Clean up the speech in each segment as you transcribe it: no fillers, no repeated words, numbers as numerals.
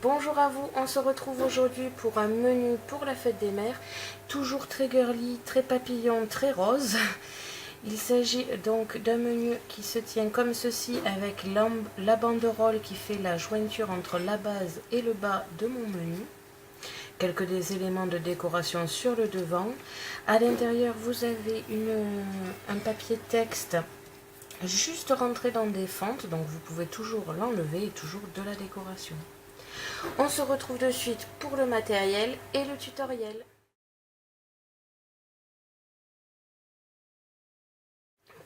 Bonjour à vous, on se retrouve aujourd'hui pour un menu pour la fête des mères, toujours très girly, très papillon, très rose. Il s'agit donc d'un menu qui se tient comme ceci avec la banderole qui fait la jointure entre la base et le bas de mon menu. Quelques des éléments de décoration sur le devant. À l'intérieur, vous avez un papier texte juste rentré dans des fentes, donc vous pouvez toujours l'enlever et toujours de la décoration. On se retrouve de suite pour le matériel et le tutoriel.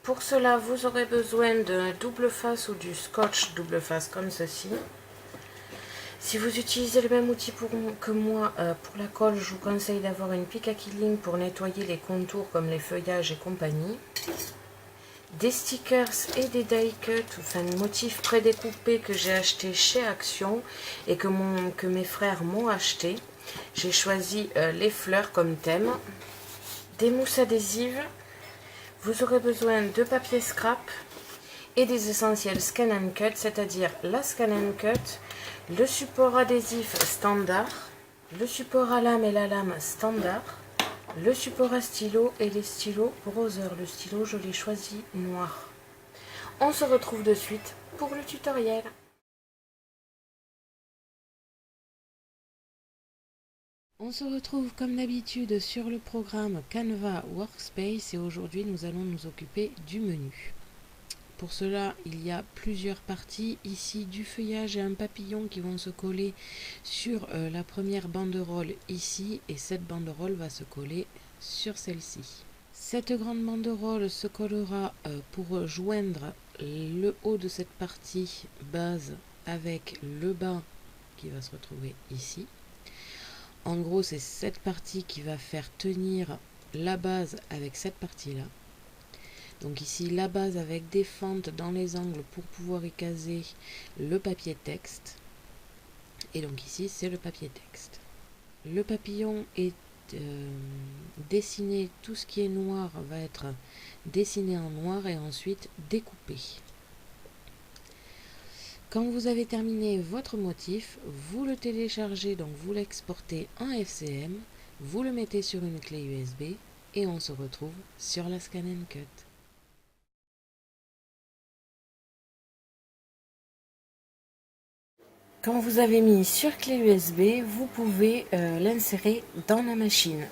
Pour cela, vous aurez besoin d'un double face ou du scotch double face comme ceci. Si vous utilisez le même outil que moi pour la colle, je vous conseille d'avoir une pique à killing pour nettoyer les contours comme les feuillages et compagnie. Des stickers et des die cuts, enfin motifs prédécoupés que j'ai acheté chez Action et que mes frères m'ont acheté. J'ai choisi les fleurs comme thème. Des mousses adhésives. Vous aurez besoin de papier scrap et des essentiels scan and cut, c'est-à-dire la scan and cut, le support adhésif standard, le support à lame et la lame standard, le support à stylo et les stylos Brother. Le stylo, je l'ai choisi noir. On se retrouve de suite pour le tutoriel. On se retrouve comme d'habitude sur le programme Canva Workspace et aujourd'hui nous allons nous occuper du menu. Pour cela, il y a plusieurs parties. Ici, du feuillage et un papillon qui vont se coller sur la première banderole ici. Et cette banderole va se coller sur celle-ci. Cette grande banderole se collera pour joindre le haut de cette partie base avec le bas qui va se retrouver ici. En gros, c'est cette partie qui va faire tenir la base avec cette partie-là. Donc ici, la base avec des fentes dans les angles pour pouvoir y caser le papier texte. Et donc ici, c'est le papier texte. Le papillon est dessiné, tout ce qui est noir va être dessiné en noir et ensuite découpé. Quand vous avez terminé votre motif, vous le téléchargez, donc vous l'exportez en FCM, vous le mettez sur une clé USB et on se retrouve sur la Scan and Cut. Quand vous avez mis sur clé USB, vous pouvez l'insérer dans la machine.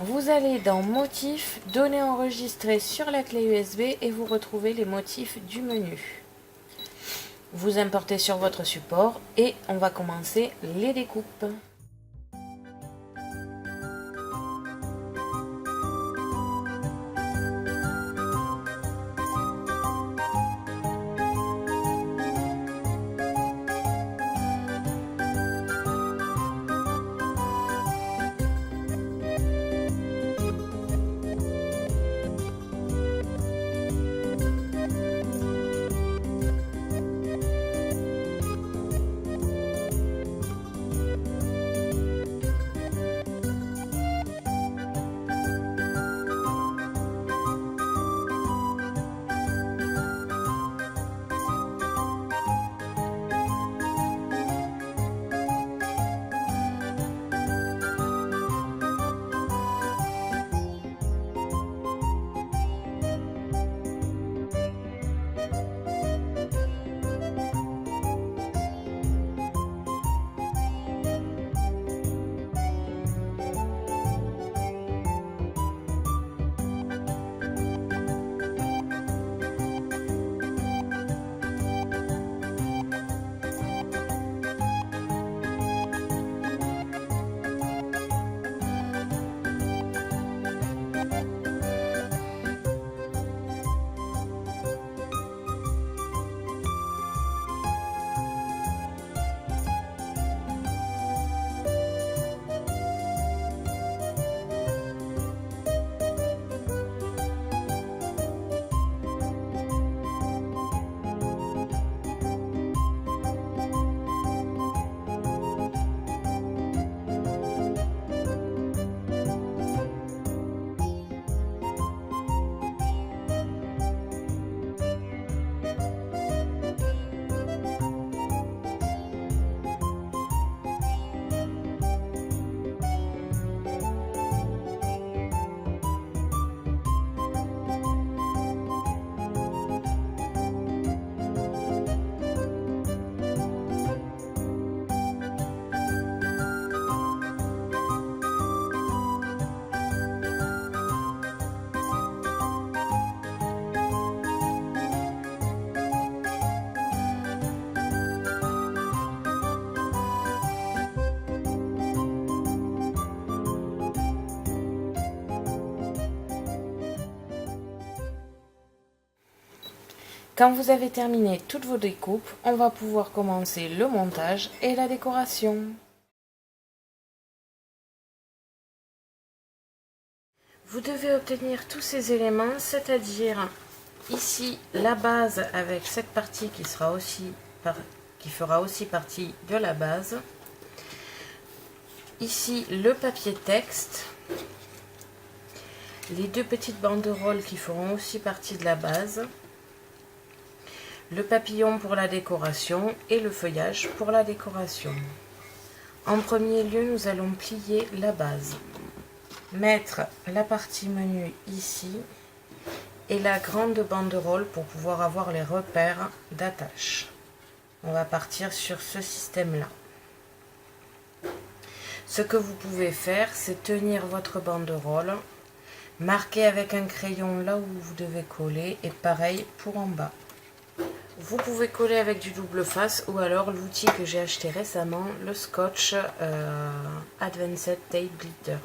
Vous allez dans Motifs, Données enregistrées sur la clé USB et vous retrouvez les motifs du menu. Vous importez sur votre support et on va commencer les découpes. Quand vous avez terminé toutes vos découpes, on va pouvoir commencer le montage et la décoration. Vous devez obtenir tous ces éléments, c'est-à-dire ici la base avec cette partie qui fera aussi partie de la base. Ici le papier texte, les deux petites banderoles qui feront aussi partie de la base, le papillon pour la décoration et le feuillage pour la décoration. En premier lieu, nous allons plier la base, mettre la partie menu ici et la grande banderole pour pouvoir avoir les repères d'attache. On va partir sur ce système-là. Ce que vous pouvez faire, c'est tenir votre banderole, marquer avec un crayon là où vous devez coller et pareil pour en bas. Vous pouvez coller avec du double face ou alors l'outil que j'ai acheté récemment, le Scotch Advanced Tape Glitter.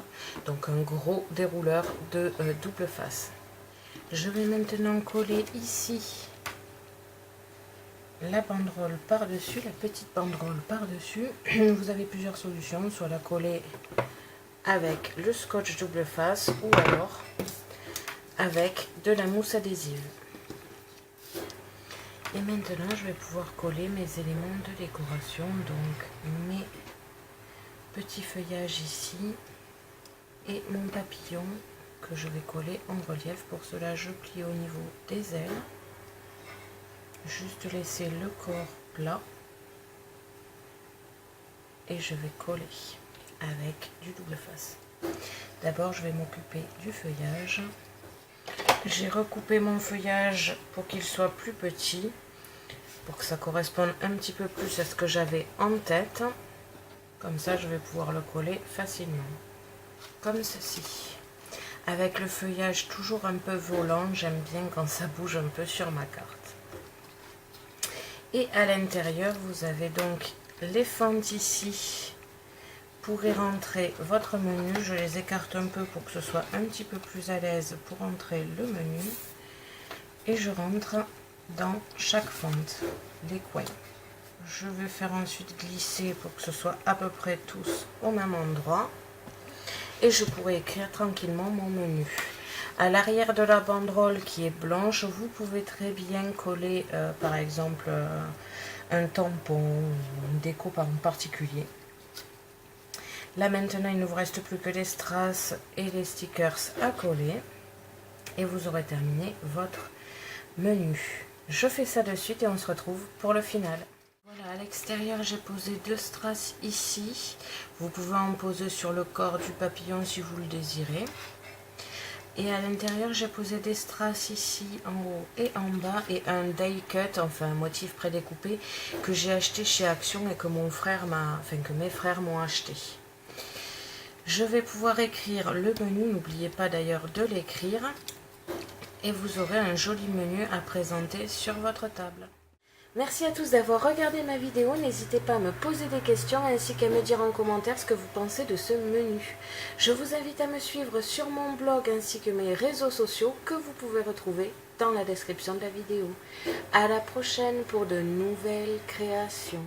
Donc un gros dérouleur de double face. Je vais maintenant coller ici la banderole par-dessus, la petite banderole par-dessus. Vous avez plusieurs solutions, soit la coller avec le scotch double face ou alors avec de la mousse adhésive. Et maintenant, je vais pouvoir coller mes éléments de décoration, donc mes petits feuillages ici et mon papillon que je vais coller en relief. Pour cela, je plie au niveau des ailes, juste laisser le corps plat et je vais coller avec du double face. D'abord, je vais m'occuper du feuillage. J'ai recoupé mon feuillage pour qu'il soit plus petit, pour que ça corresponde un petit peu plus à ce que j'avais en tête. Comme ça, je vais pouvoir le coller facilement, comme ceci. Avec le feuillage toujours un peu volant, j'aime bien quand ça bouge un peu sur ma carte. Et à l'intérieur, vous avez donc les fentes ici pour y rentrer votre menu. Je les écarte un peu pour que ce soit un petit peu plus à l'aise pour entrer le menu. Et je rentre dans chaque fente les coins. Je vais faire ensuite glisser pour que ce soit à peu près tous au même endroit. Et je pourrai écrire tranquillement mon menu. À l'arrière de la banderole qui est blanche, vous pouvez très bien coller par exemple un tampon ou une déco en particulier. Là maintenant, il ne vous reste plus que les strass et les stickers à coller. Et vous aurez terminé votre menu. Je fais ça de suite et on se retrouve pour le final. Voilà, à l'extérieur, j'ai posé deux strass ici. Vous pouvez en poser sur le corps du papillon si vous le désirez. Et à l'intérieur, j'ai posé des strass ici en haut et en bas et un die cut, enfin un motif prédécoupé que j'ai acheté chez Action et que mes frères m'ont acheté. Je vais pouvoir écrire le menu, n'oubliez pas d'ailleurs de l'écrire. Et vous aurez un joli menu à présenter sur votre table. Merci à tous d'avoir regardé ma vidéo, n'hésitez pas à me poser des questions ainsi qu'à me dire en commentaire ce que vous pensez de ce menu. Je vous invite à me suivre sur mon blog ainsi que mes réseaux sociaux que vous pouvez retrouver dans la description de la vidéo. À la prochaine pour de nouvelles créations.